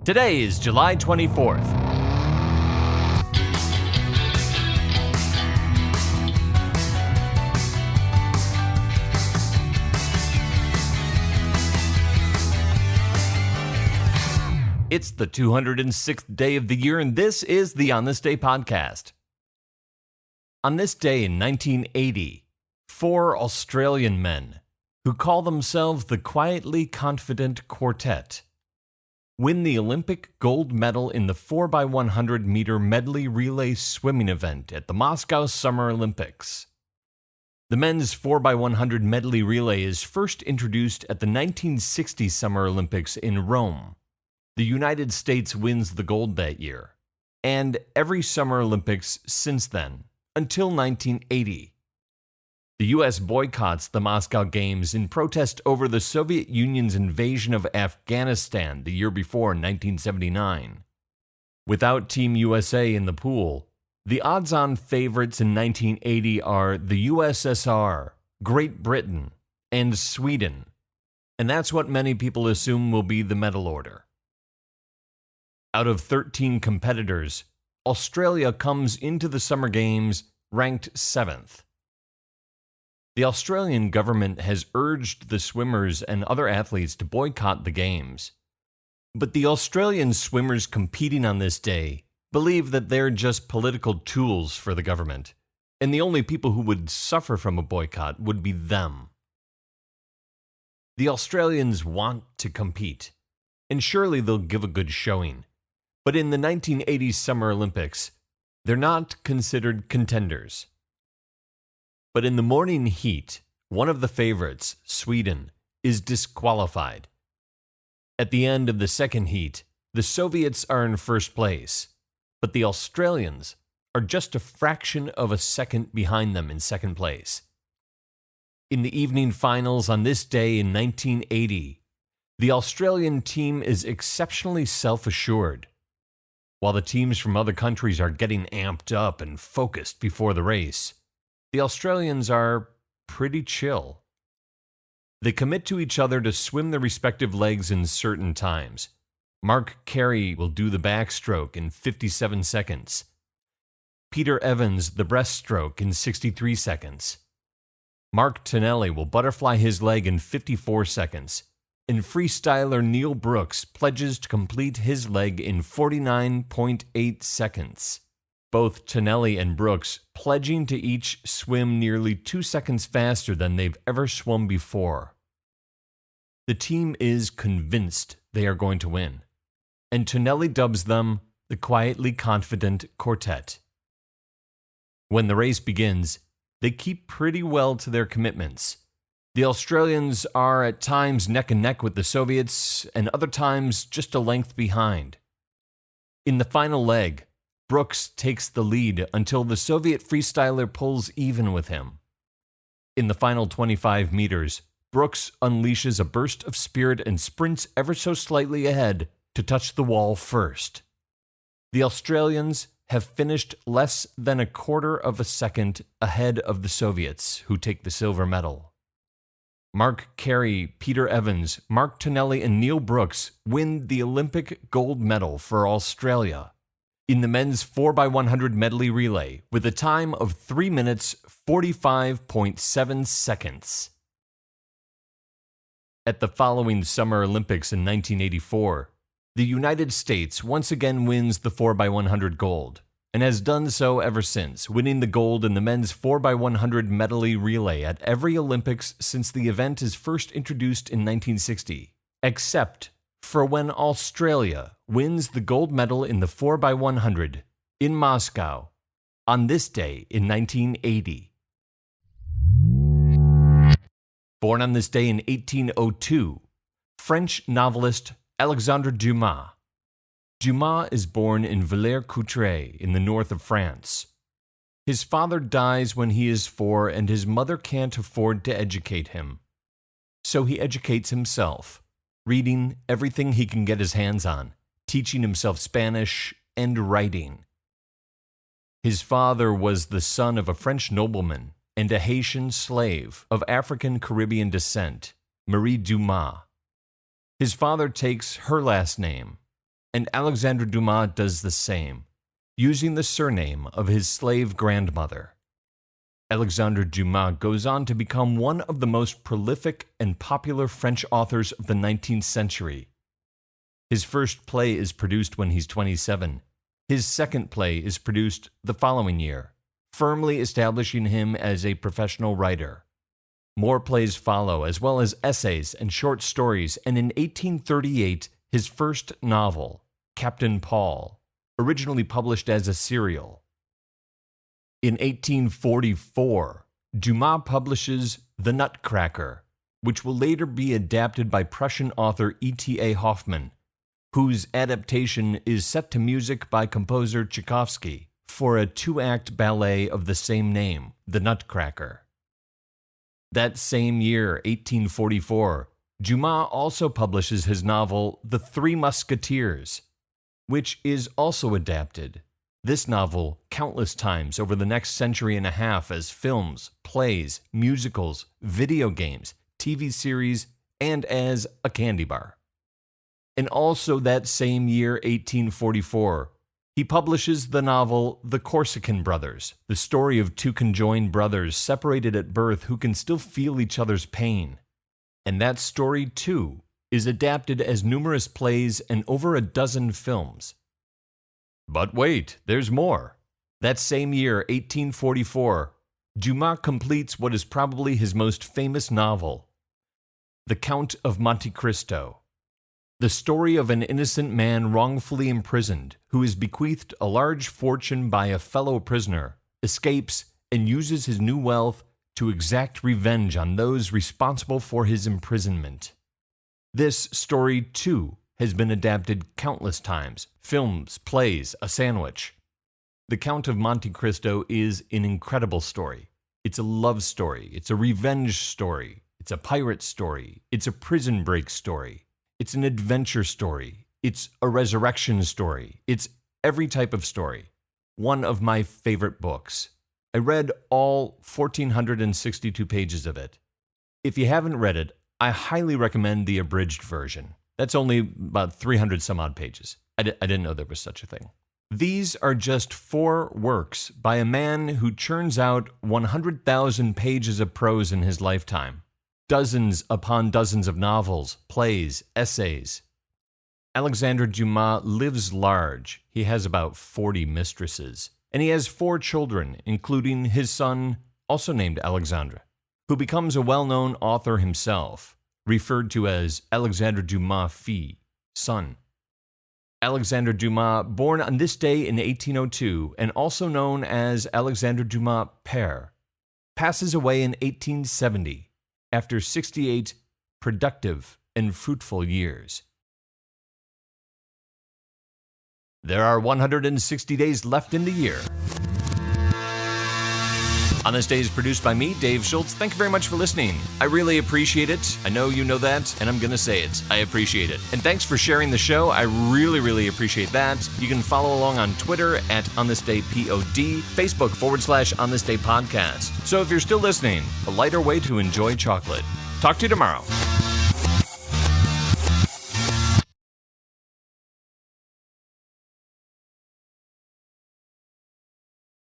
Today is July 24th. It's the 206th day of the year, and this is the On This Day podcast. On this day in 1980, 4 Australian men, who call themselves the Quietly Confident Quartet, win the Olympic gold medal in the 4x100 meter medley relay swimming event at the Moscow Summer Olympics. The men's 4x100 medley relay is first introduced at the 1960 Summer Olympics in Rome. The United States wins the gold that year, and every Summer Olympics since then, until 1980. The U.S. boycotts the Moscow Games in protest over the Soviet Union's invasion of Afghanistan the year before, 1979. Without Team USA in the pool, the odds-on favorites in 1980 are the USSR, Great Britain, and Sweden, and that's what many people assume will be the medal order. Out of 13 competitors, Australia comes into the Summer Games ranked 7th. The Australian government has urged the swimmers and other athletes to boycott the Games. But the Australian swimmers competing on this day believe that they're just political tools for the government, and the only people who would suffer from a boycott would be them. The Australians want to compete, and surely they'll give a good showing. But in the 1980 Summer Olympics, they're not considered contenders. But in the morning heat, one of the favorites, Sweden, is disqualified. At the end of the second heat, the Soviets are in first place, but the Australians are just a fraction of a second behind them in second place. In the evening finals on this day in 1980, the Australian team is exceptionally self-assured, while the teams from other countries are getting amped up and focused before the race. The Australians are pretty chill. They commit to each other to swim their respective legs in certain times. Mark Carey will do the backstroke in 57 seconds. Peter Evans the breaststroke in 63 seconds. Mark Tonelli will butterfly his leg in 54 seconds. And freestyler Neil Brooks pledges to complete his leg in 49.8 seconds. Both Tonelli and Brooks pledging to each swim nearly 2 seconds faster than they've ever swum before. The team is convinced they are going to win, and Tonelli dubs them the Quietly Confident Quartet. When the race begins, they keep pretty well to their commitments. The Australians are at times neck and neck with the Soviets, and other times just a length behind. In the final leg, Brooks takes the lead until the Soviet freestyler pulls even with him. In the final 25 meters, Brooks unleashes a burst of spirit and sprints ever so slightly ahead to touch the wall first. The Australians have finished less than a quarter of a second ahead of the Soviets, who take the silver medal. Mark Carey, Peter Evans, Mark Tonelli, and Neil Brooks win the Olympic gold medal for Australia in the men's 4x100 medley relay with a time of 3 minutes 45.7 seconds. At the following Summer Olympics in 1984, the United States once again wins the 4x100 gold, and has done so ever since, winning the gold in the men's 4x100 medley relay at every Olympics since the event is first introduced in 1960, except for when Australia wins the gold medal in the 4x100 in Moscow on this day in 1980. Born on this day in 1802, French novelist Alexandre Dumas. Dumas is born in Villers-Cotterêts in the north of France. His father dies when he is 4 and his mother can't afford to educate him. So he educates himself, reading everything he can get his hands on, teaching himself Spanish and writing. His father was the son of a French nobleman and a Haitian slave of African-Caribbean descent, Marie Dumas. His father takes her last name, and Alexandre Dumas does the same, using the surname of his slave grandmother. Alexandre Dumas goes on to become one of the most prolific and popular French authors of the 19th century. His first play is produced when he's 27. His second play is produced the following year, firmly establishing him as a professional writer. More plays follow, as well as essays and short stories, and in 1838, his first novel, Captain Paul, originally published as a serial. In 1844, Dumas publishes The Nutcracker, which will later be adapted by Prussian author E.T.A. Hoffmann, whose adaptation is set to music by composer Tchaikovsky for a 2-act ballet of the same name, The Nutcracker. That same year, 1844, Dumas also publishes his novel The Three Musketeers, which is also adapted, this novel countless times over the next century and a half as films, plays, musicals, video games, TV series, and as a candy bar. And also that same year, 1844, he publishes the novel The Corsican Brothers, the story of two conjoined brothers separated at birth who can still feel each other's pain. And that story, too, is adapted as numerous plays and over a dozen films. But wait, there's more. That same year, 1844, Dumas completes what is probably his most famous novel, The Count of Monte Cristo, the story of an innocent man wrongfully imprisoned who is bequeathed a large fortune by a fellow prisoner, escapes, and uses his new wealth to exact revenge on those responsible for his imprisonment. This story, too, has been adapted countless times. Films, plays, a sandwich. The Count of Monte Cristo is an incredible story. It's a love story. It's a revenge story. It's a pirate story. It's a prison break story. It's an adventure story. It's a resurrection story. It's every type of story. One of my favorite books. I read all 1,462 pages of it. If you haven't read it, I highly recommend the abridged version. That's only about 300 some odd pages. I didn't know there was such a thing. These are just 4 works by a man who churns out 100,000 pages of prose in his lifetime. Dozens upon dozens of novels, plays, essays. Alexandre Dumas lives large. He has about 40 mistresses. And he has 4 children, including his son, also named Alexandre, who becomes a well-known author himself, referred to as Alexandre Dumas fils, son. Alexandre Dumas, born on this day in 1802 and also known as Alexandre Dumas père, passes away in 1870 after 68 productive and fruitful years. There are 160 days left in the year. On This Day is produced by me, Dave Schultz. Thank you very much for listening. I really appreciate it. I know you know that, and I'm going to say it. I appreciate it. And thanks for sharing the show. I really, really appreciate that. You can follow along on Twitter at OnThisDayPod, Facebook /OnThisDayPodcast. So if you're still listening, a lighter way to enjoy chocolate. Talk to you tomorrow.